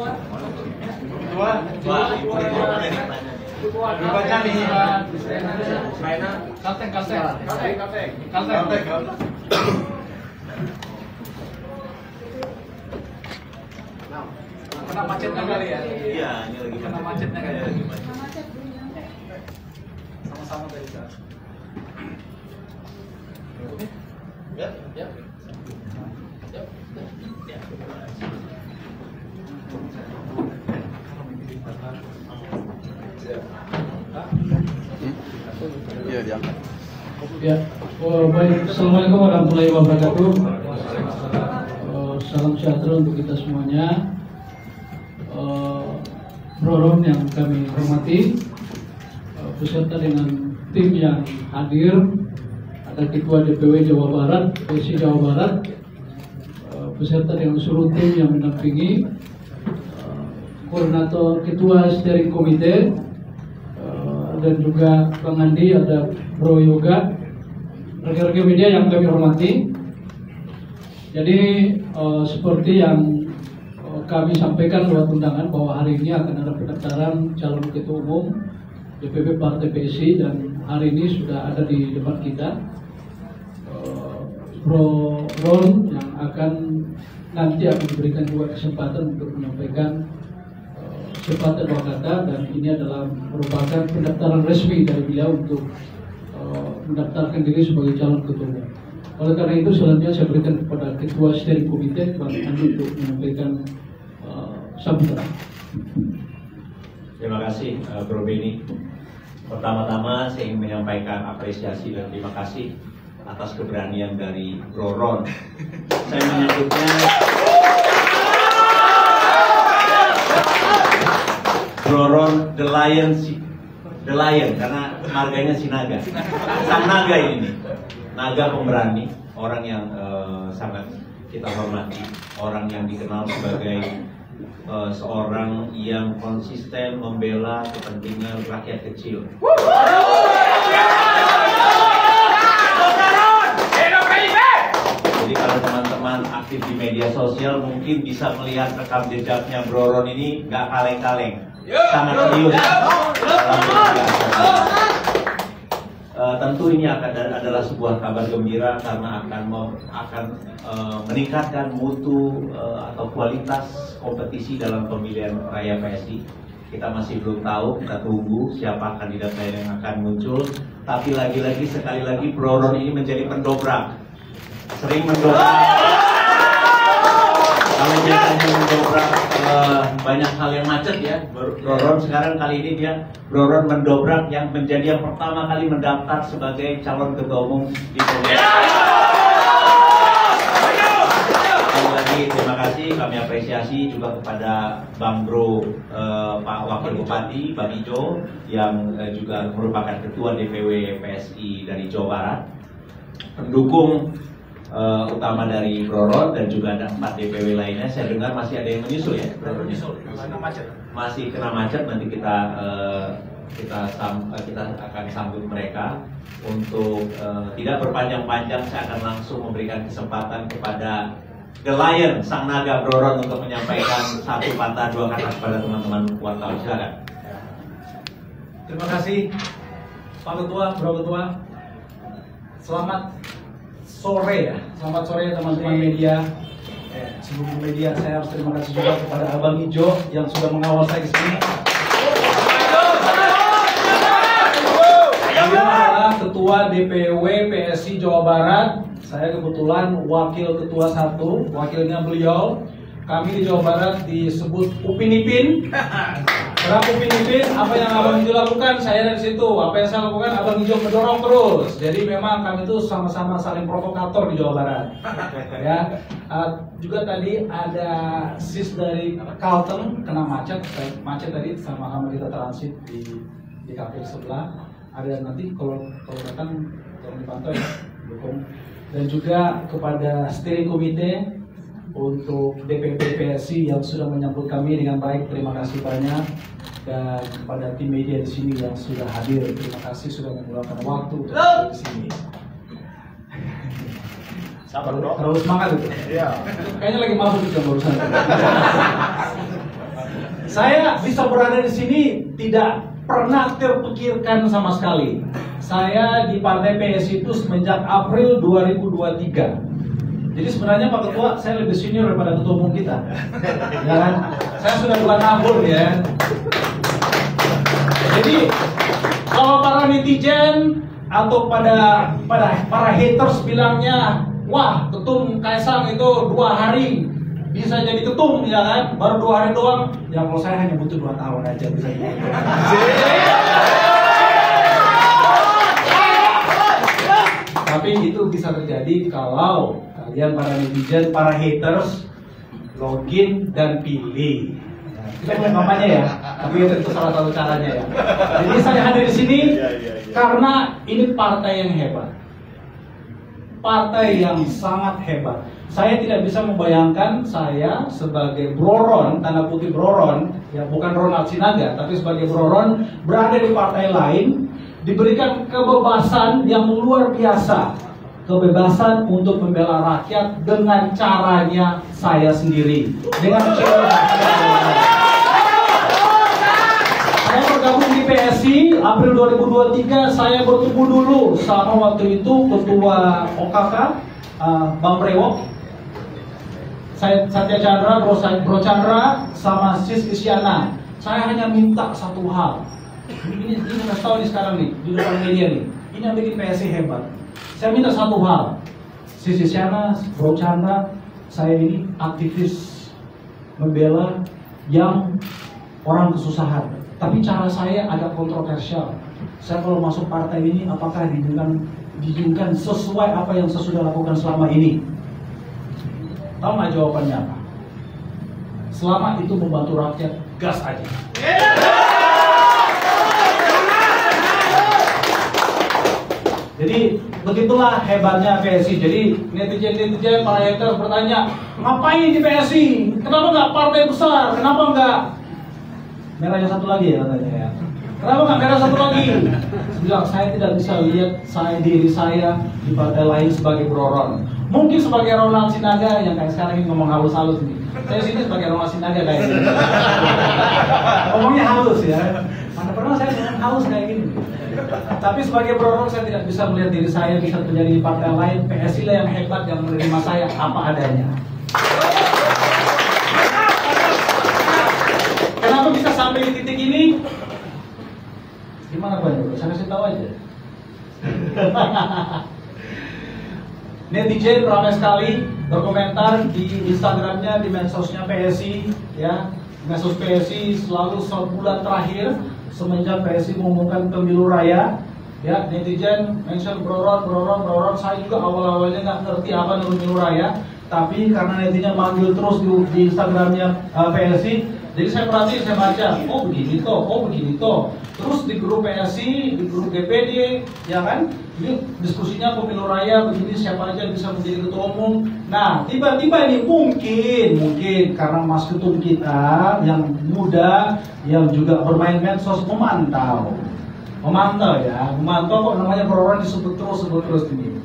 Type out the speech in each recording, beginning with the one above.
Baca nih. Kalteng. Kena macetnya kali ya? Iya, ini lagi kena macetnya kali ya? Macet nyampe. Sama-sama tadi Kak. Ya. Iya, diangkat. Ya, baik. Assalamualaikum warahmatullahi wabarakatuh. Salam sejahtera untuk kita semuanya. Proron yang kami hormati, beserta dengan tim yang hadir, ada Ketua DPW Jawa Barat, PSI Jawa Barat, beserta dengan seluruh tim yang mendampingi, koordinator Ketua Steering Komite, dan juga Bang Andi, ada Bro Yoga, rekan-rekan media yang kami hormati. Jadi seperti yang kami sampaikan lewat undangan bahwa hari ini akan ada pendaftaran calon ketua umum DPP Partai PSI, dan hari ini sudah ada di depan kita Bro Ron yang nanti akan diberikan juga kesempatan untuk menyampaikan sepatah dua kata, dan ini adalah merupakan pendaftaran resmi dari beliau untuk mendaftarkan diri sebagai calon ketua umum. Oleh karena itu selanjutnya saya berikan kepada Ketua Steering Komite Bang Andi untuk menyampaikan sambutan. Terima kasih Bro Beni. Pertama-tama saya ingin menyampaikan apresiasi dan terima kasih atas keberanian dari Bro Ron. Saya menyebutnya Bro Ron the Lion karena marganya si naga. Sang naga ini, naga pemberani, orang yang sangat kita hormati, orang yang dikenal sebagai seorang yang konsisten membela kepentingan rakyat kecil. Jadi kalau teman-teman aktif di media sosial mungkin bisa melihat rekam jejaknya Bro Ron ini nggak kaleng-kaleng, sangat serius. Tentu ini adalah sebuah kabar gembira karena akan meningkatkan mutu atau kualitas kompetisi dalam pemilihan raya PSI. Kita masih belum tahu, kita tunggu siapa kandidat lain yang akan muncul. Tapi lagi-lagi sekali lagi Bro Ron ini menjadi pendobrak, sering mendobrak. Kalau biasanya mendobrak banyak hal yang macet ya, Bro Ron sekarang kali ini Bro Ron mendobrak yang menjadi yang pertama kali mendaftar sebagai calon ketua umum di Sekali lagi terima kasih, kami apresiasi juga kepada Bang Bro Pak Wakil Bupati Bang Ijo yang juga merupakan ketua DPW PSI dari Jawa Barat, pendukung utama dari Bro Ron, dan juga ada 4 DPW lainnya. Saya dengar masih ada yang menyusul ya? Masih kena macet. Nanti kita akan sambut mereka. Untuk tidak berpanjang-panjang, saya akan langsung memberikan kesempatan kepada The Lion, sang naga Bro Ron, untuk menyampaikan satu patah dua kata kepada teman-teman wartawan. Silakan. Terima kasih Pak Ketua, Bro Ketua. Selamat sore ya, selamat sore teman-teman media. Seluruh media, saya harus terima kasih juga kepada Abang Ijo yang sudah mengawal saya ke sini. Dia adalah Ketua DPW PSI Jawa Barat. Saya kebetulan Wakil Ketua 1, wakilnya beliau. Kami di Jawa Barat disebut Upin Ipin. Berapa Upin Ipin? Apa yang Abang Ijo lakukan, saya dari situ. Apa yang saya lakukan, Abang Ijo mendorong terus. Jadi memang kami itu sama-sama saling provokator di Jawa Barat. Ya. Juga tadi ada sis dari Kalteng kena macet tadi, sama-sama kita transit di kafe sebelah. Ada nanti kalau datang tolong dipantau ya, dukung. Dan juga kepada steering komite untuk DPP PSI yang sudah menyambut kami dengan baik, terima kasih banyak. Dan kepada tim media di sini yang sudah hadir, terima kasih sudah meluangkan waktu untuk hadir di sini. Terlalu semangat itu. Iya. Kayaknya lagi mabuk juga barusan. Saya bisa berada di sini tidak pernah terpikirkan sama sekali. Saya di Partai PSI itu semenjak April 2023. Jadi sebenarnya Pak Ketua, saya lebih senior daripada Ketua Umum kita. Ya kan? Saya sudah bukan abur ya. Jadi kalau para netizen atau para haters bilangnya, wah ketum Kaisang itu 2 hari bisa jadi ketum, ya kan? Baru 2 hari doang. Ya kalau saya hanya butuh 2 tahun aja bisa jadi. Tapi itu bisa terjadi kalau kalian para netizen, para haters login dan pilih. Kita punya kampanye ya, tapi itu salah satu caranya ya. Jadi saya hadir di sini karena ini partai yang hebat, partai yang sangat hebat. Saya tidak bisa membayangkan saya sebagai Broron, tanda putih Broron, ya bukan Ronald Sinaga, tapi sebagai Broron berada di partai lain, diberikan kebebasan yang luar biasa, kebebasan untuk membela rakyat dengan caranya saya sendiri, dengan cara saya bergabung di PSI April 2023. Saya bertemu dulu sama waktu itu ketua OKK Bang Brewok, Satya Chandra, Bro Chandra, sama Sis Isyana. Saya hanya minta satu hal. Ini kasih tahu nih sekarang nih di depan media nih. Ini yang bikin PSI hebat. Saya minta satu hal. Sis Isyana, Bro Chandra, saya ini aktivis membela yang orang kesusahan. Tapi cara saya agak kontroversial. Saya kalau masuk partai ini apakah diizinkan sesuai apa yang saya sudah lakukan selama ini? Tahu nggak jawabannya apa? Selama itu membantu rakyat, gas aja. Jadi begitulah hebatnya PSI. Jadi netizen para haters bertanya, ngapain di PSI? Kenapa nggak partai besar? Kenapa nggak merahnya satu lagi ya katanya ya? Kenapa nggak merah satu lagi? Saya bilang, saya tidak bisa lihat diri saya di partai lain sebagai Broron. Mungkin sebagai Ronald Sinaga yang kayak sekarang ini ngomong halus-halus nih. Saya sini sebagai Ronald Sinaga kayak gini. Ngomongnya halus ya. Mana pernah saya ngomong halus kayak gini. Tapi sebagai Broron saya tidak bisa melihat diri saya bisa terjadi di partai lain. PSI lah yang hebat yang menerima saya apa adanya. Kenapa bisa sampai di titik ini? Gimana Pak? Saya kasih tahu aja. Netizen ramai sekali berkomentar di Instagramnya, di medsosnya PSI, ya, medsos PSI selalu sebulan terakhir semenjak PSI mengumumkan pemilu raya, ya, netizen mention Broron. Saya juga awal-awalnya nggak ngerti apa itu pemilu raya, tapi karena netizen manggil terus di Instagramnya PSI. Jadi saya perhatiin, saya baca, oh begini toh. Terus di grup PSI, di grup DPD, ya kan, ini diskusinya pemilu raya begini, siapa aja bisa menjadi ketua umum. Nah, tiba-tiba ini mungkin karena Mas Ketum kita yang muda, yang juga bermain medsos memantau kok namanya Broron disebut terus ini.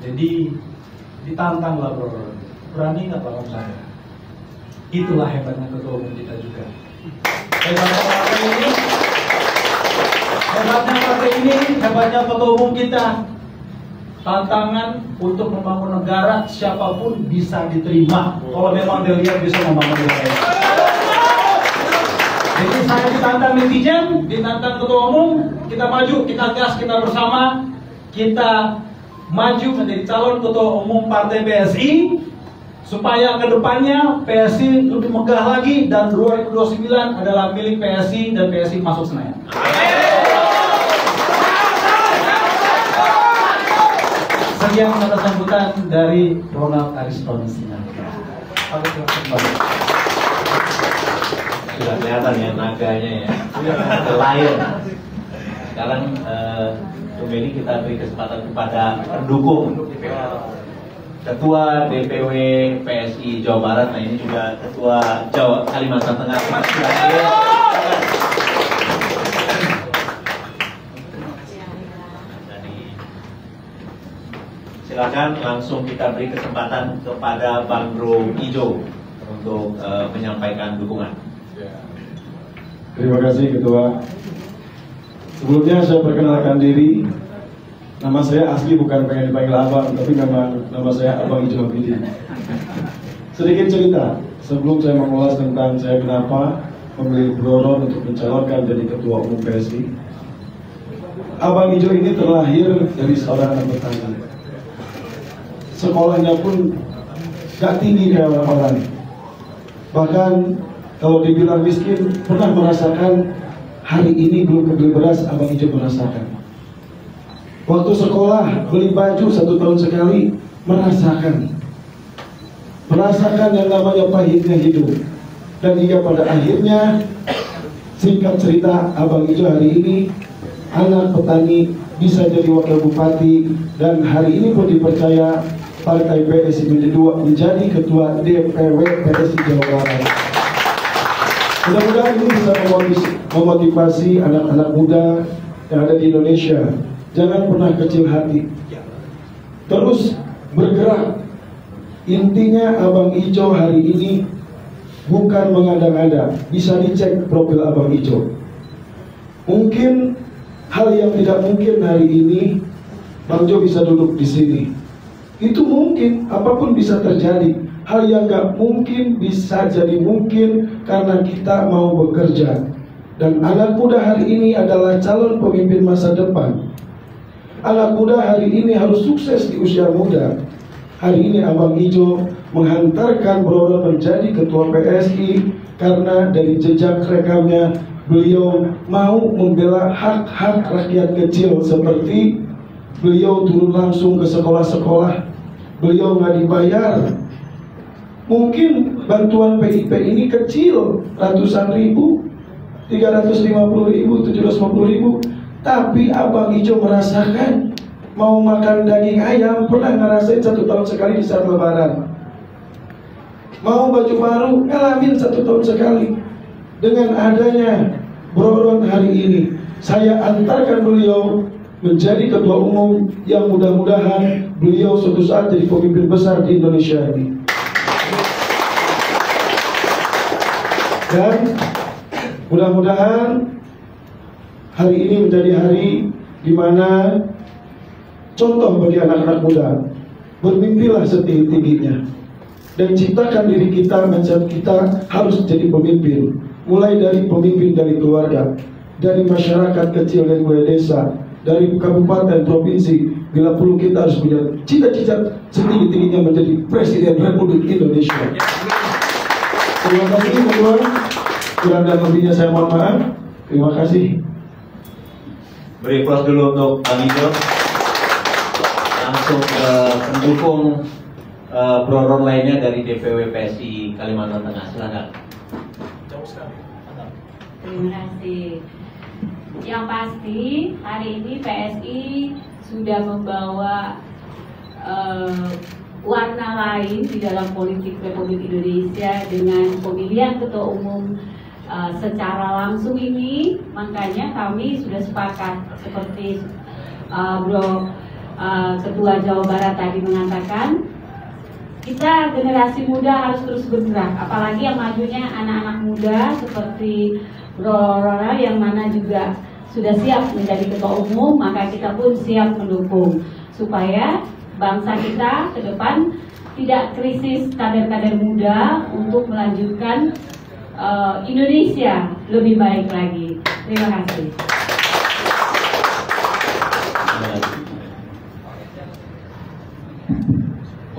Jadi ditantanglah Broron, berani nggak lawan saya? Itulah hebatnya ketua umum kita juga. Hebatnya ketua umum kita. Tantangan untuk membangun negara siapapun bisa diterima kalau memang dia lihat bisa membangun negara. Jadi saya ditantang netizen, ditantang ketua umum, kita maju, kita gas, kita bersama, kita maju menjadi calon ketua umum Partai PSI. Supaya kedepannya PSI lebih megah lagi dan 2029 adalah milik PSI dan PSI masuk Senayan. Sekian kata sambutan dari Ronald Ariston Sinaga. Sudah kelihatan ya naganya ya, lion. Sekarang kembali kita beri kesempatan kepada pendukung Ketua DPW PSI Jawa Barat. Nah ini juga Ketua Jawa Kalimantan Tengah. Silakan langsung kita beri kesempatan kepada Bang Bro Ijo untuk menyampaikan dukungan. Terima kasih Ketua. Sebelumnya saya perkenalkan diri. Nama saya asli bukan pengen dipanggil Abang, tapi nama saya Abang Ijo Hafidin. Sedikit cerita sebelum saya mengulas tentang saya kenapa memilih Bro Ron untuk mencalonkan jadi Ketua Umum PSI. Abang Ijo ini terlahir dari seorang anak petani. Sekolahnya pun gak tinggi kayak orang-orang. Bahkan kalau dibilang miskin, pernah merasakan hari ini belum kebeli beras, Abang Ijo merasakan. Waktu sekolah beli baju 1 tahun sekali, merasakan yang namanya pahitnya hidup. Dan hingga pada akhirnya, singkat cerita, Abang Ijo hari ini anak petani bisa jadi wakil bupati, dan hari ini pun dipercaya Partai PSI menjadi ketua DPW PSI Jawa Barat. Mudah-mudahan ini bisa memotivasi anak-anak muda yang ada di Indonesia. Jangan pernah kecil hati, terus bergerak. Intinya Abang Ijo hari ini bukan mengada-ngada. Bisa dicek profil Abang Ijo. Mungkin hal yang tidak mungkin hari ini Bang Jo bisa duduk di sini. Itu mungkin, apapun bisa terjadi. Hal yang gak mungkin bisa jadi mungkin karena kita mau bekerja. Dan anak muda hari ini adalah calon pemimpin masa depan. Anak muda hari ini harus sukses di usia muda. Hari ini Abang Ijo menghantarkan Bro Ron menjadi ketua PSI karena dari jejak rekamnya beliau mau membela hak-hak rakyat kecil, seperti beliau turun langsung ke sekolah-sekolah. Beliau nggak dibayar. Mungkin bantuan PIP ini kecil, ratusan ribu, 350.000, 750.000. Tapi Abang Ijo merasakan mau makan daging ayam, pernah ngerasain 1 tahun sekali di saat lebaran. Mau baju baru, ngalamin 1 tahun sekali. Dengan adanya Bro Ron hari ini, saya antarkan beliau menjadi ketua umum yang mudah-mudahan beliau suatu saat jadi pemimpin besar di Indonesia ini. Dan mudah-mudahan hari ini menjadi hari di mana contoh bagi anak-anak muda. Bermimpilah setinggi-tingginya dan ciptakan diri kita, mindset kita harus jadi pemimpin. Mulai dari pemimpin dari keluarga, dari masyarakat kecil, dari desa, dari kabupaten, provinsi. Bila perlu kita harus punya cita-cita setinggi-tingginya menjadi Presiden Republik Indonesia. Terima kasih teman-teman. Kurang dan lebihnya saya mohon maaf. Terima kasih. Beri aplaus dulu untuk Bang Ijo. Langsung ke pendukung Bro Ron lainnya dari DPW PSI Kalimantan Tengah. Silakan. Terima kasih. Yang pasti hari ini PSI sudah membawa warna lain di dalam politik Republik Indonesia dengan pemilihan ketua umum secara langsung ini. Makanya kami sudah sepakat seperti Ketua Jawa Barat tadi mengatakan, kita generasi muda harus terus bergerak, apalagi yang majunya anak-anak muda seperti Bro Ron yang mana juga sudah siap menjadi ketua umum. Maka kita pun siap mendukung supaya bangsa kita ke depan tidak krisis kader-kader muda untuk melanjutkan Indonesia lebih baik lagi. Terima kasih.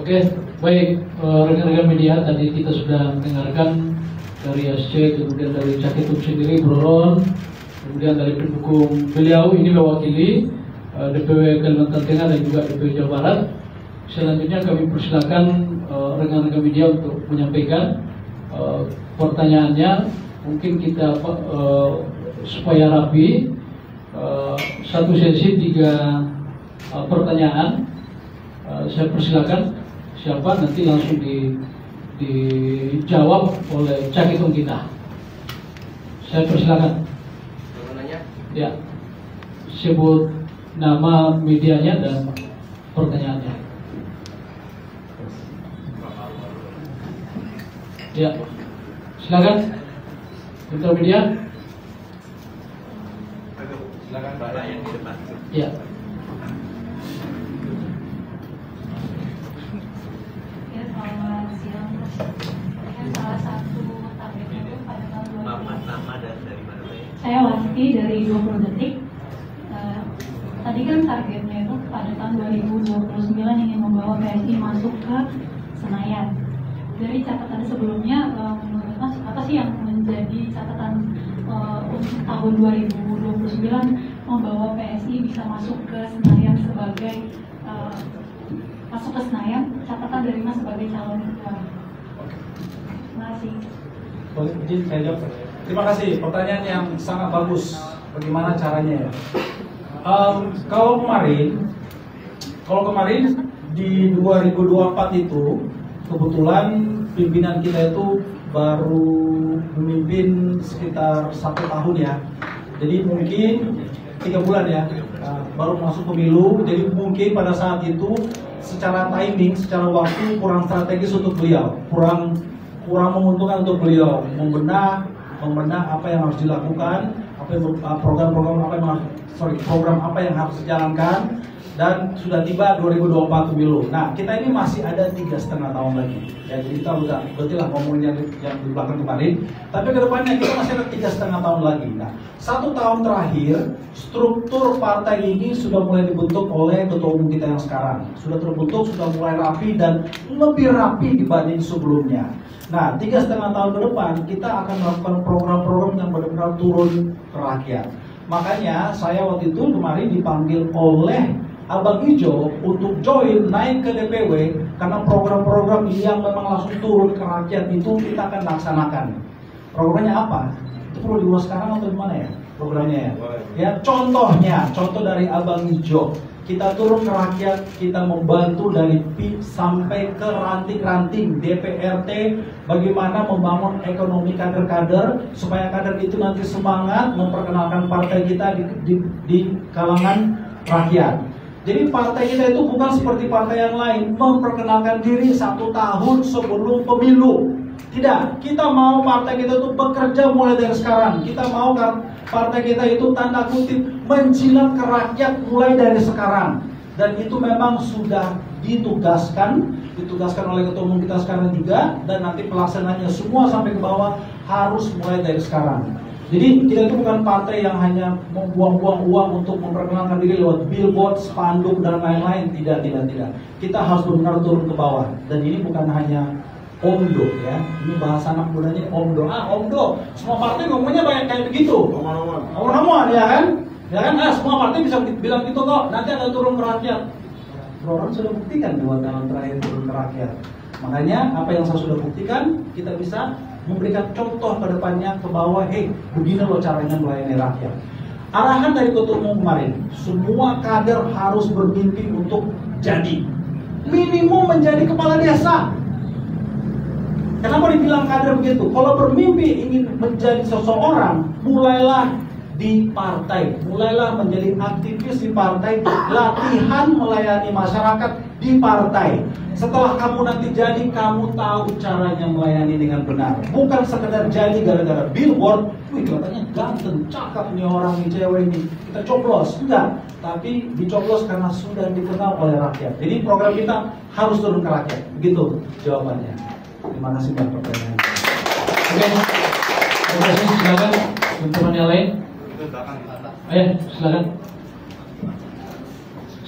Oke, baik rekan-rekan media, tadi kita sudah mendengarkan dari SC, kemudian dari Caketum sendiri, Bro Ron, kemudian dari pendukung beliau ini mewakili DPW Kalimantan Tengah dan juga DPW Jawa Barat. Selanjutnya kami persilakan rekan-rekan media untuk menyampaikan pertanyaannya. Mungkin kita supaya rapi, satu sesi 3 pertanyaan. Saya persilakan siapa nanti langsung dijawab oleh Caketum kita. Saya persilakan. Ya, sebut nama medianya dan pertanyaannya. Ya, silakan. Digital media. Silakan Pak yang di depan. Ya. Ya, selamat siang. Kan salah satu targetnya itu pada tahun 2020. Nama dan dari mana Pak? Saya Wasti dari 20 Detik. Tadi kan targetnya itu pada tahun 2029 ingin membawa PSI masuk ke Senayan. Dari catatan sebelumnya, menurut Mas, apa sih yang menjadi catatan untuk tahun 2029 membawa PSI bisa masuk ke Senayan sebagai masuk ke Senayan? Catatan dari Mas sebagai calon ketua. Terima kasih. Boleh izin saya jawab. Terima kasih, pertanyaan yang sangat bagus. Bagaimana caranya ya? Kalau kemarin di 2024 itu kebetulan pimpinan kita itu baru memimpin sekitar 1 tahun ya. Jadi mungkin 3 bulan ya, baru masuk pemilu. Jadi mungkin pada saat itu secara timing, secara waktu kurang strategis untuk beliau, kurang menguntungkan untuk beliau membenah apa yang harus dilakukan, program apa yang harus dijalankan, dan sudah tiba 2024 pemilu. Nah, kita ini masih ada 3,5 tahun lagi. Ya, jadi kita udah berarti lah ngomongin yang di belakang kemarin. Tapi kedepannya kita masih ada 3,5 tahun lagi. Nah, 1 tahun terakhir struktur partai ini sudah mulai dibentuk oleh ketua umum kita yang sekarang. Sudah terbentuk, sudah mulai rapi dan lebih rapi dibanding sebelumnya. Nah, 3,5 tahun ke depan kita akan melakukan program-program yang benar-benar turun ke rakyat. Makanya saya waktu itu kemarin dipanggil oleh Abang Ijo untuk join naik ke DPW karena program-program ini yang memang langsung turun ke rakyat itu kita akan laksanakan. Programnya apa? Itu perlu diulas sekarang atau gimana ya? Programnya ya. Ya, contoh dari Abang Ijo. Kita turun ke rakyat, kita membantu dari PIP sampai ke ranting-ranting DPRT, bagaimana membangun ekonomi kader-kader supaya kader itu nanti semangat memperkenalkan partai kita di kalangan rakyat. Jadi partai kita itu bukan seperti partai yang lain memperkenalkan diri 1 tahun sebelum pemilu. Tidak, kita mau partai kita itu bekerja mulai dari sekarang. Kita mau partai kita itu tanda kutip menjilat ke rakyat mulai dari sekarang. Dan itu memang sudah ditugaskan oleh ketua umum kita sekarang juga. Dan nanti pelaksananya semua sampai ke bawah harus mulai dari sekarang. Jadi kita itu bukan partai yang hanya membuang-buang uang untuk memperkenalkan diri lewat billboard, spanduk dan lain-lain. Tidak. Kita harus benar-benar turun ke bawah. Dan ini bukan hanya Omdo ya, ini bahasa anak mudanya Omdo. Omdo, semua partai ngomongnya banyak kayak begitu. Omong-omong ya kan? Semua partai bisa bilang gitu kok. Nanti ada turun ke rakyat. Orang sudah buktikan 2 tahun terakhir turun ke rakyat. Makanya apa yang saya sudah buktikan, kita bisa memberikan contoh ke depannya ke bawah. Begini loh caranya melayani rakyat. Arahan dari ketua umum kemarin, semua kader harus bermimpi untuk jadi minimum menjadi kepala desa. Kenapa dibilang kader begitu? Kalau bermimpi ingin menjadi seseorang, mulailah di partai, mulailah menjadi aktivis di partai, latihan melayani masyarakat di partai. Setelah kamu nanti jadi, kamu tahu caranya melayani dengan benar. Bukan sekedar jadi gara-gara billboard, wih kelihatannya ganteng, cakep nih orang, nih cewek ini, kita coblos. Enggak, tapi dicoblos karena sudah dikenal oleh rakyat. Jadi program kita harus turun ke rakyat. Begitu jawabannya. Terima kasih buat pertanyaan. Oke, terima kasih. Silakan untuk yang lain. Ayo, silakan.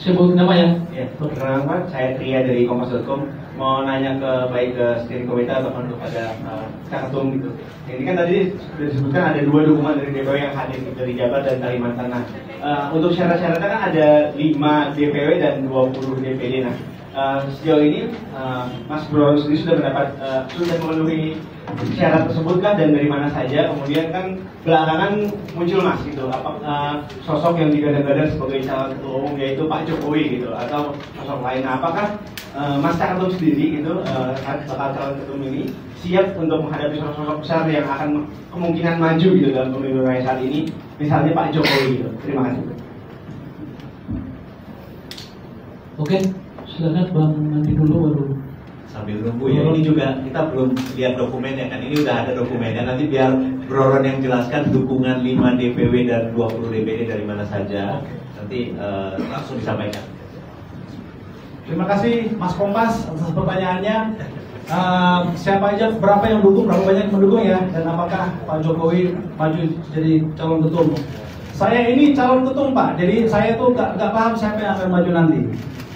Sebut nama ya. Ya, perkenalkan saya Tria dari Kompas.com. Mau nanya baik ke steering committee ataupun kepada Ketum gitu. Ini kan tadi sudah disebutkan ada 2 dukungan dari DPW yang hadir dari Jabar dan Kalimantan. Nah, untuk syarat-syaratnya kan ada 5 DPW dan 20 DPD. Nah, sejauh ini Mas Bro sendiri sudah memenuhi syarat tersebut kah dan dari mana saja? Kemudian kan belakangan muncul Mas gitu, sosok yang digadang-gadang sebagai calon ketua umum yaitu Pak Jokowi gitu atau sosok lain. Nah, apakah Mas Ketum sendiri gitu bakal calon ketua umum ini siap untuk menghadapi sosok-sosok besar yang akan kemungkinan maju gitu dalam pemilu raya saat ini, misalnya Pak Jokowi gitu? Terima kasih. Oke. Silakan Bang Andi dulu baru. Sambil nunggu ya, ini juga kita belum lihat dokumennya kan, ini udah ada dokumennya, nanti biar Bro Ron yang jelaskan dukungan 5 DPW dan 20 DPD dari mana saja. Nanti langsung disampaikan. Terima kasih Mas Kompas atas pertanyaannya. Siapa aja, berapa yang dukung, berapa banyak yang mendukung ya, dan apakah Pak Jokowi maju jadi calon ketum? Saya ini calon ketum Pak, jadi saya tuh gak paham siapa yang akan maju nanti.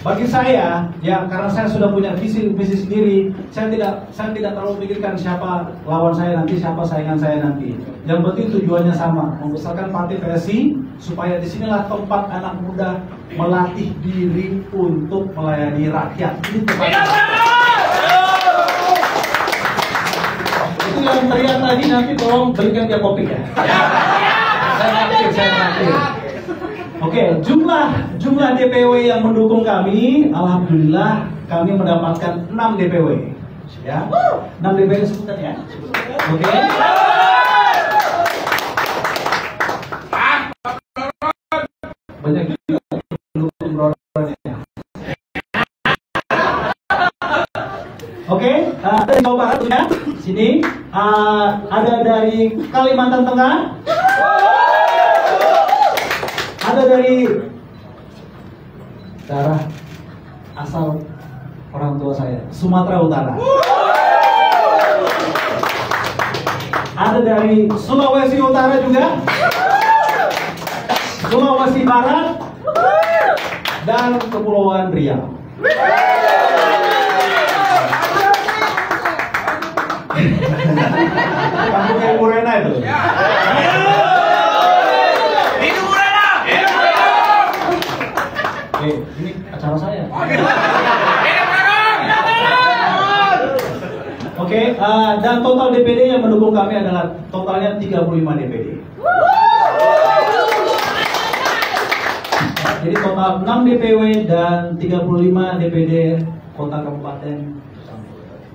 Bagi saya, ya karena saya sudah punya visi sendiri, saya tidak terlalu pikirkan siapa lawan saya nanti, siapa saingan saya nanti. Yang penting tujuannya sama, membesarkan partai PSI supaya disinilah tempat anak muda melatih diri untuk melayani rakyat. Itu yang teriak tadi, nanti tolong berikan dia kopi ya. Saya naktir. Oke, jumlah DPW yang mendukung kami, alhamdulillah kami mendapatkan 6 DPW. Ya, 6 DPW sebutkan ya. Oke. Banyak juga mendukung Bro-nya. Oke, dari Jawa Barat ya. Sini ada dari Kalimantan Tengah. Ada dari daerah asal orang tua saya, Sumatera Utara. Ada dari Sulawesi Utara juga, Sulawesi Barat, dan Kepulauan Riau. Kampungnya Ibu Rena itu. Ini acara saya. Oke, dan total DPD yang mendukung kami adalah totalnya 35 DPD. Jadi total 6 DPW dan 35 DPD kota kabupaten.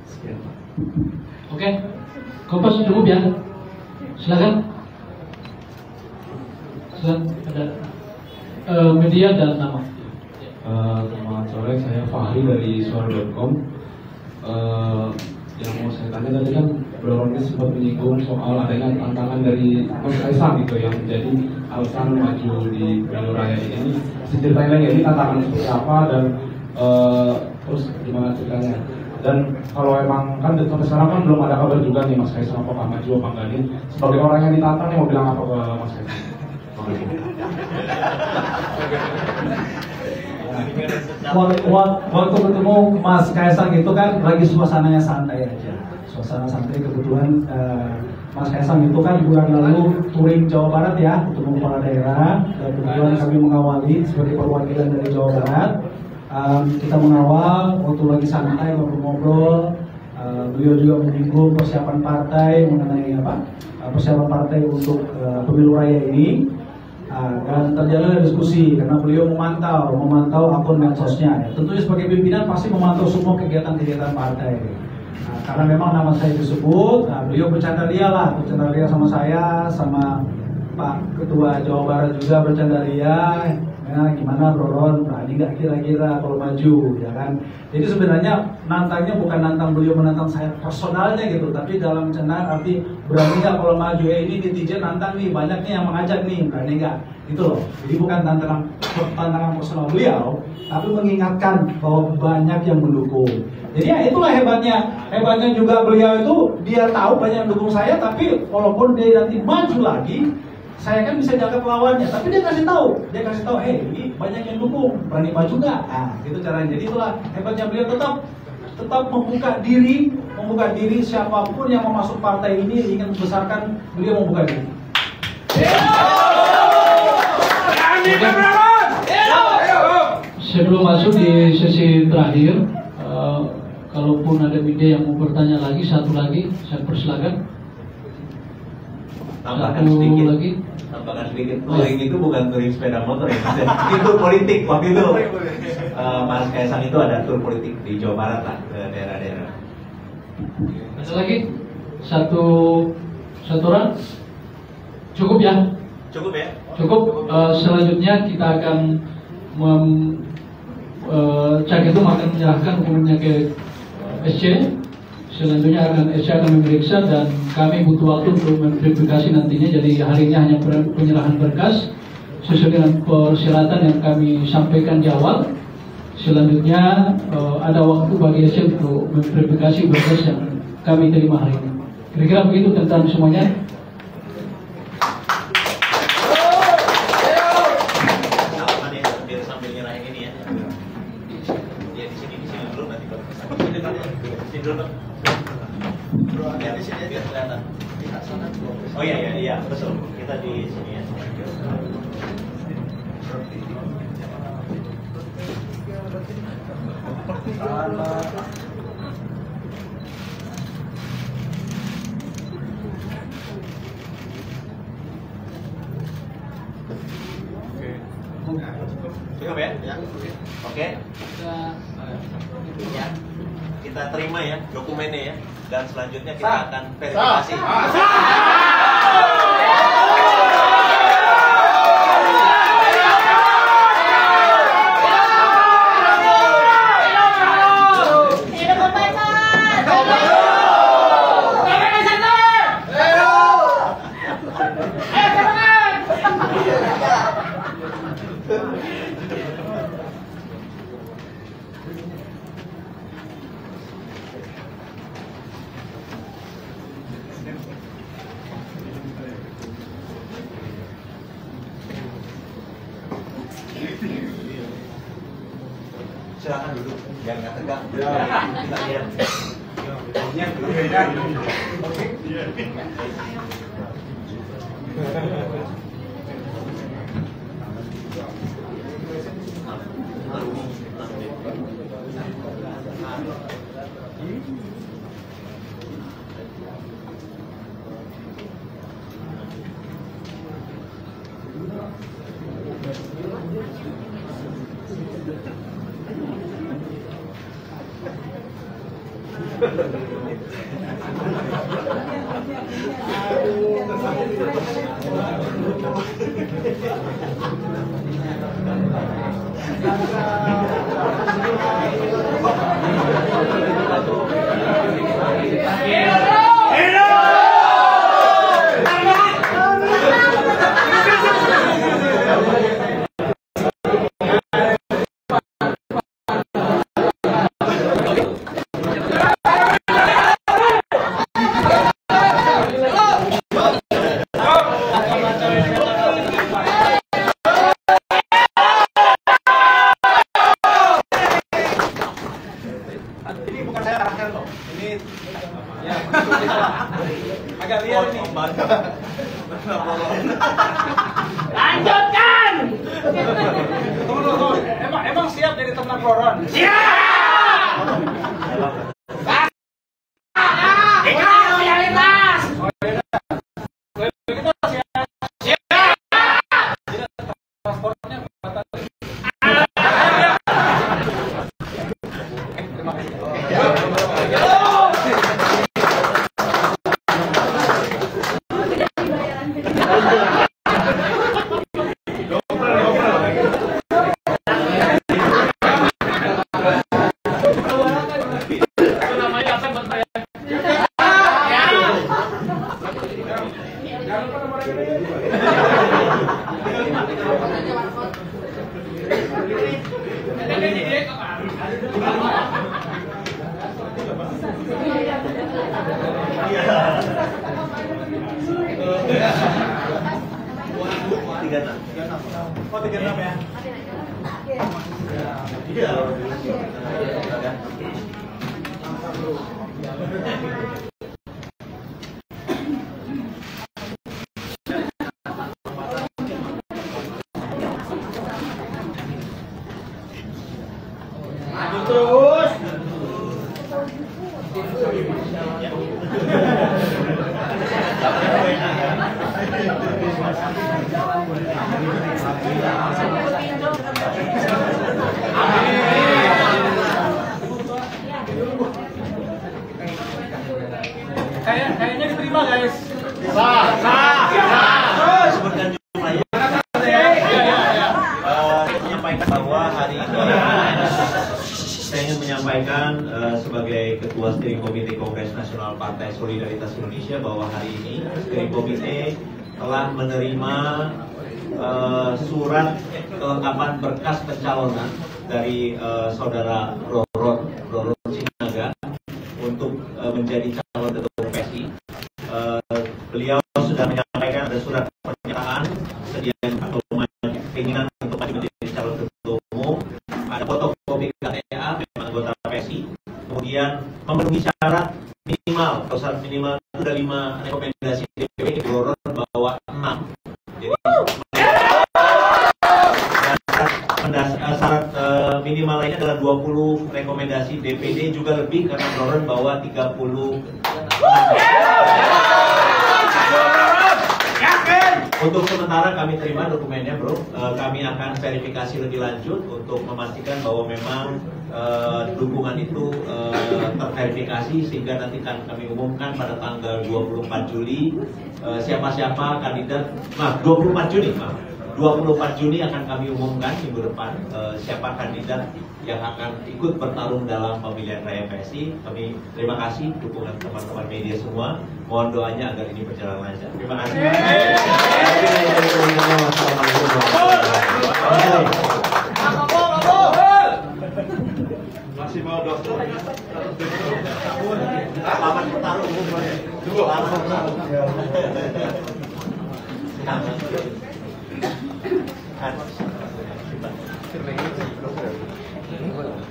Sekian. Oke, Kompas cukup ya. Silakan. Silakan ada media dan nama. Selamat sore, saya Fahri dari suara.com. Yang mau saya tanya tadi kan Bro Ron sempat menyinggung soal adanya tantangan dari Mas Kaisang gitu yang menjadi alasan maju di pemilu raya ini. Ceritain lagi ini tantangan seperti apa dan terus gimana ceritanya. Dan kalau emang kan sampai sekarang kan belum ada kabar juga nih Mas Kaisang apakah maju apa enggak nih. Sebagai orang yang ditantang nih mau bilang apa ke Mas Kaisang? Waktu ketemu Mas Kaisang itu kan lagi suasananya santai aja, suasana santai. Kebetulan Mas Kaisang itu kan bulan lalu touring Jawa Barat ya, ketemu kepala daerah, dan kebetulan kami mengawali sebagai perwakilan dari Jawa Barat. Kita mengawal waktu lagi santai ngobrol-ngobrol. Beliau juga menyinggung persiapan partai mengenai persiapan partai untuk pemilu raya ini. Dan terjadi diskusi karena beliau memantau akun medsosnya. Ya. Tentunya sebagai pimpinan pasti memantau semua kegiatan-kegiatan partai. Karena memang nama saya disebut, beliau bercanda ria sama saya, sama Pak Ketua Jawa Barat juga bercanda ria. Gimana Bro Ron, ini nggak kira-kira kalau maju, ya kan? Jadi sebenarnya nantangnya bukan nantang beliau menantang saya personalnya gitu, tapi dalam candaan arti berani nggak kalau maju? Ini netizen nantang nih, banyak nih yang mengajak nih, berani nggak? Gitu loh. Jadi bukan tantangan personal beliau, tapi mengingatkan bahwa banyak yang mendukung. Jadi ya itulah hebatnya juga beliau itu, dia tahu banyak yang mendukung saya, tapi walaupun dia nanti maju lagi, saya kan bisa jaga lawannya, tapi dia kasih tahu, ini banyak yang dukung, berani maju nggak? Gitu caranya. Jadi itulah hebatnya beliau, tetap membuka diri siapapun yang mau masuk partai ini ingin membesarkan, beliau membuka diri. Sebelum masuk di sesi terakhir, kalaupun ada media yang mau bertanya lagi, satu lagi, saya persilakan. Tambahkan sedikit, touring itu bukan touring sepeda motor ya, itu politik. Waktu itu Mas Kaisang itu ada tour politik di Jawa Barat lah, ke daerah-daerah. Ada lagi? Satu orang? Cukup ya? Cukup ya? Cukup. Selanjutnya kita akan Caketum akan menyerahkan dokumennya ke SC Selanjutnya saya akan memeriksa dan kami butuh waktu untuk memverifikasi nantinya. Jadi hari ini hanya penyerahan berkas sesuai dengan persyaratan yang kami sampaikan di awal. Selanjutnya ada waktu bagi SC untuk memverifikasi berkas yang kami terima hari ini. Kira-kira begitu tentang semuanya. Sambil nyerahin ini ya. Ya di sini dulu nanti baru sini dulu. Bro, ada di sini biar kelihatan. Oh iya, betul. Kita di sini ya. Cukup ya? Ya. Oke. Ya. Kita terima ya dokumennya ya. Dan selanjutnya kita akan verifikasi. Silakan duduk, biar nggak tegang. Kita lihat. Agak liar ini. Lanjutkan. Tunggu. Emang siap jadi teman koron? Siap. Ikat realitas. Kita siap. Siap. Transportnya batal. Terima kasih. Oh, 36 ya? Iya. Lanjut terus. menyampaikan sebagai Ketua Steering Komite Kongres Nasional Partai Solidaritas Indonesia bahwa hari ini Steering Komite telah menerima surat kelengkapan berkas pencalonan dari saudara Roro Sinaga untuk menjadi calon ketua umum PSI. Beliau sudah menyampaikan ada surat pernyataan sediaan atau keinginan untuk maju menjadi calon ketua umum, ada fotokopi KTA memang anggota PSI, kemudian memenuhi syarat minimal, kalau syarat minimal itu ada 5 rekomendasi DPW Roro bawa 6. Jadi syarat minimal lainnya adalah 20 rekomendasi DPD juga lebih karena Roro bawa 30. Untuk sementara kami terima dokumennya, bro. Kami akan verifikasi lebih lanjut untuk memastikan bahwa memang dukungan itu terverifikasi sehingga nanti kan kami umumkan pada tanggal 24 Juli siapa-siapa kandidat. 24 Juni, 24 Juni akan kami umumkan minggu depan siapa kandidat yang akan ikut bertarung dalam pemilihan raya PSI. Kami terima kasih dukungan teman-teman media semua. Mohon doanya agar ini berjalan lancar. Terima kasih. Masih mau dokter? Selamat bertarung. Selamat bertarung.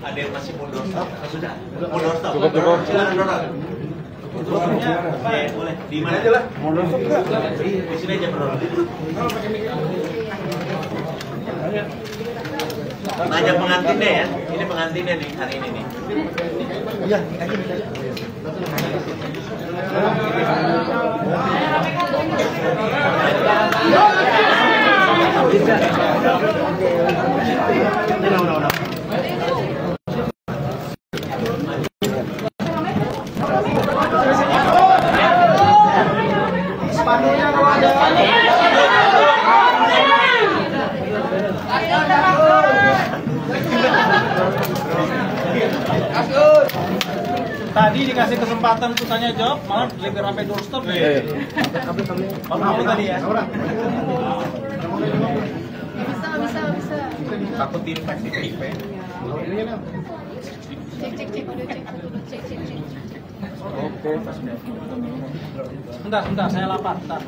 Ada yang masih mundur stop? Sudah? Mundur stop? Cukup. Silakan Donald. Boleh. Di mana aja lah? Mundur stop enggak? Di sini aja bro. Nanya pengantinnya ya. Ini pengantinnya nih hari ini nih. Iya. Tadi dikasih kesempatan untuk tanya jawab, malah lebih ramai doorstop ya. Apa tadi ya? Bisa. Takut infeksi PIP. Cek. Oke. Bentar, saya lapar. Bentar.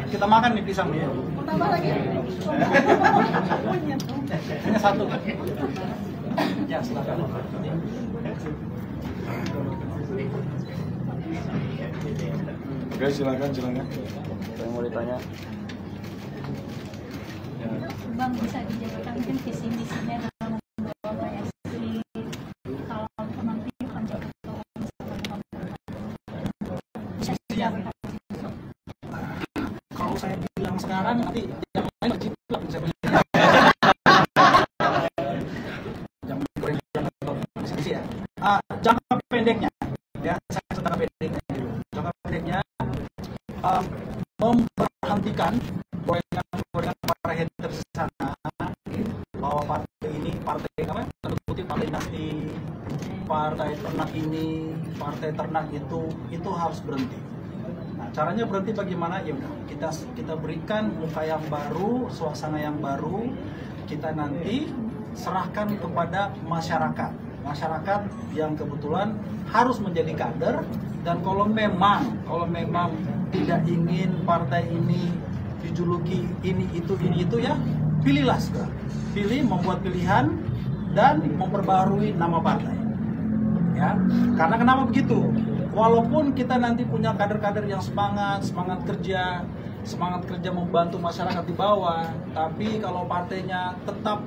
Kita makan nih pisang ya. Tambah lagi. Hanya satu kan? Ya, silakan. Oke, silakan. Yang mau ditanya? Bang, bisa dijabarkan mungkin visi misinya dalam membawa PSI kalau nanti menjadi ketua Kalau saya bilang sekarang nanti yang lain jiplak saya bilang. Jangka pendeknya, ya saya jangka pendeknya dulu. Jangka pendeknya memberhentikan gorengan para haters di sana bahwa partai ini partai apa? Terkutip partai dinasti, partai ternak ini, partai ternak itu harus berhenti. Nah, caranya berhenti bagaimana? Ya udah kita berikan muka yang baru, suasana yang baru. Kita nanti serahkan kepada masyarakat yang kebetulan harus menjadi kader, dan kalau memang tidak ingin partai ini dijuluki ini itu ya pilihlah segera, membuat pilihan dan memperbarui nama partai ya. Karena kenapa begitu? Walaupun kita nanti punya kader-kader yang semangat kerja membantu masyarakat di bawah, tapi kalau partainya tetap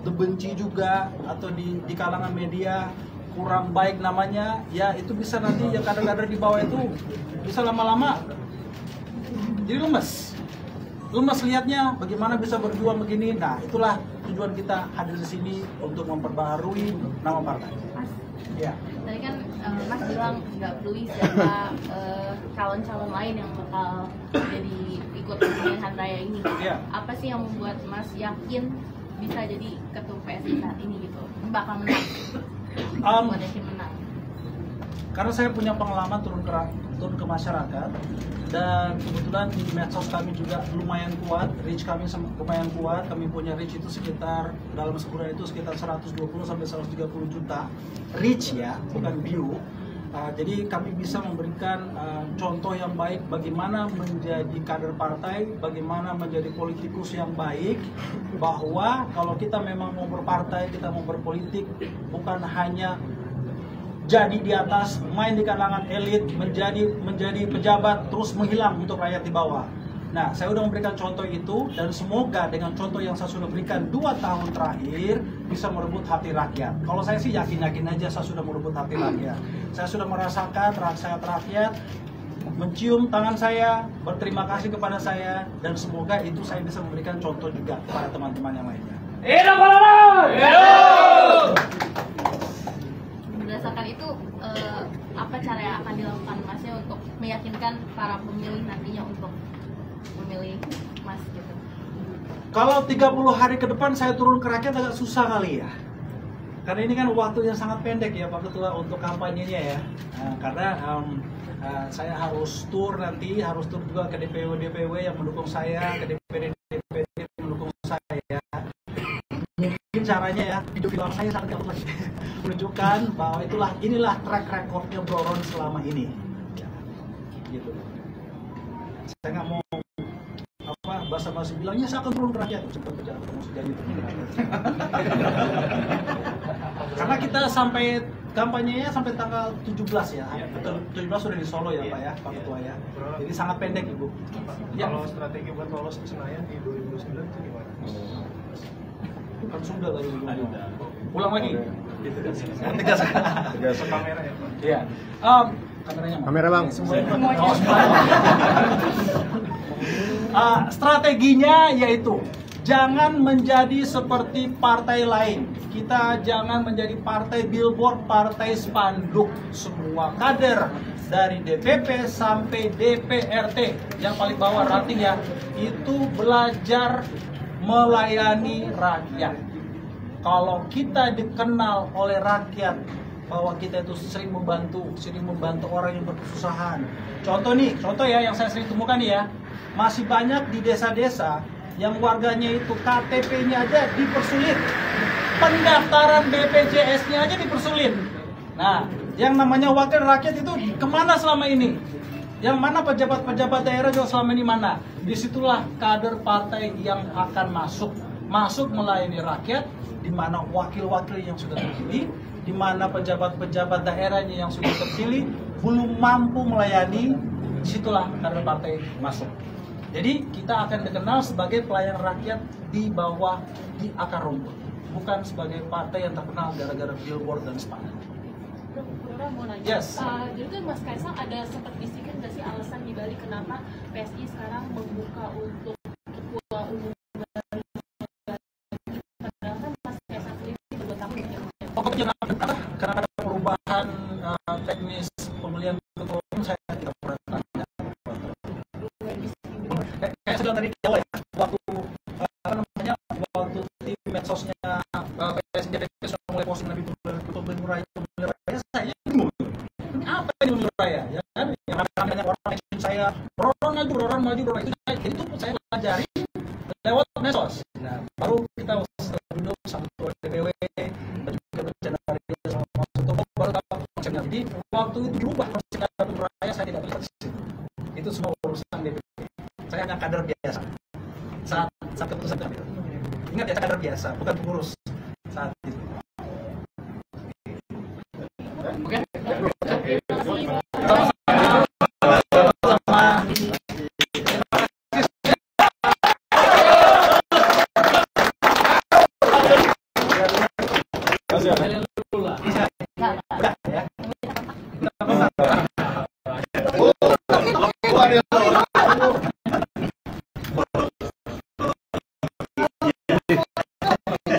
dibenci juga atau di kalangan media kurang baik namanya, ya itu bisa nanti ya kader-kader di bawah itu bisa lama-lama jadi lemes lemas lihatnya, bagaimana bisa berjuang begini. Nah, itulah tujuan kita hadir di sini untuk memperbaharui nama partai. Mas, Ya. tadi kan Mas bilang nggak peduli siapa calon-calon lain yang bakal jadi ikut pemilihan raya ini. Ya. Apa sih yang membuat Mas yakin bisa jadi ketua PSI saat ini gitu? Bakal menang. Buat yakin menang. Karena saya punya pengalaman turun ke masyarakat, dan kebetulan di medsos kami juga lumayan kuat, reach kami lumayan kuat. Kami punya reach itu sekitar, dalam sebulan itu sekitar 120 sampai 130 juta reach ya, bukan view. Jadi kami bisa memberikan contoh yang baik bagaimana menjadi kader partai, bagaimana menjadi politikus yang baik, bahwa kalau kita memang mau berpartai, kita mau berpolitik, bukan hanya jadi di atas, main di kalangan elit, menjadi pejabat, terus menghilang untuk rakyat di bawah. Nah, saya sudah memberikan contoh itu, dan semoga dengan contoh yang saya sudah berikan 2 tahun terakhir bisa merebut hati rakyat. Kalau saya sih yakin-yakin aja saya sudah merebut hati rakyat. Saya sudah merasakan rakyat mencium tangan saya, berterima kasih kepada saya, dan semoga itu saya bisa memberikan contoh juga kepada teman-teman yang lainnya. Hidup Balaroy! Berdasarkan itu, apa cara yang akan dilakukan Masnya untuk meyakinkan para pemilih nantinya untuk memilih Mas gitu? Kalau 30 hari ke depan saya turun ke rakyat agak susah kali ya. Karena ini kan waktunya sangat pendek ya Pak Ketua untuk kampanyenya ya. Karena saya harus tur nanti, harus tur juga ke DPW yang mendukung saya, ke DPD yang mendukung saya. Mungkin caranya ya, video saya sangat jauh lagi menunjukkan bahwa inilah track recordnya Bro Ron selama ini. Gitu. Saya nggak mau basa-basi bilangnya saya akan turun ke rakyat, karena kita sampai kampanyenya sampai tanggal 17 ya. Betul, 17 sudah di Solo ya Pak ya, Pak Ketua ya. Jadi sangat pendek Ibu. Ya. Kalau strategi buat lolos ke Senayan di 2029 itu gimana? Kan sudah tadi ulang lagi. Tegas kamera ya Pak. Iya. Kameranya mana? Kamera Bang. Semuanya. Strateginya yaitu jangan menjadi seperti partai lain. Kita jangan menjadi partai billboard, partai spanduk. Semua kader dari DPP sampai DPRT yang paling bawah ranting ya, itu belajar melayani rakyat. Kalau kita dikenal oleh rakyat bahwa kita itu sering membantu orang yang berkesusahan. Contoh ya yang saya sering temukan nih ya, masih banyak di desa-desa yang warganya itu KTP-nya aja dipersulit, pendaftaran BPJS-nya aja dipersulit. Nah, yang namanya wakil rakyat itu kemana selama ini? Yang mana pejabat-pejabat daerah juga selama ini mana? Disitulah kader partai yang akan masuk melayani rakyat, di mana wakil-wakil yang sudah terpilih, di mana pejabat-pejabat daerahnya yang sudah terpilih belum mampu melayani, disitulah kader partai masuk. Jadi kita akan dikenal sebagai pelayan rakyat di bawah, di akar rumput, bukan sebagai partai yang terkenal gara-gara billboard dan spanduk. Bro, mau nanya. Yes. Jadi kan Mas Kaisang ada sempat bisikin nggak sih alasan dibalik kenapa PSI sekarang membuka untuk ketua umum baru? Padahal kan Mas Kaisang sendiri 2 tahun ya. Karena ada perubahan teknis pemilihan ketua umum, saya tidak pernah tanya. Kayak sudah tadi di awal ya, waktu di medsosnya PSI sudah mulai posting lebih pemilihan raya, saya bingung. Apa ini pemilihan raya? Ya kan? Yang banyak orang mention saya, Roron maju. Itu saya pelajari lewat medsos. Nah, baru kita duduk sama DPW dan juga berbicara sama Mas Toto, baru tahu konsepnya. Jadi waktu itu berubah konsep pemilihan raya, saya tidak bisa di situ. Itu semua urusan DPW. Saya hanya kader biasa saat keputusan diambil. Ingat ya, saya kader biasa, bukan pengurus saat itu. Oke. Sama.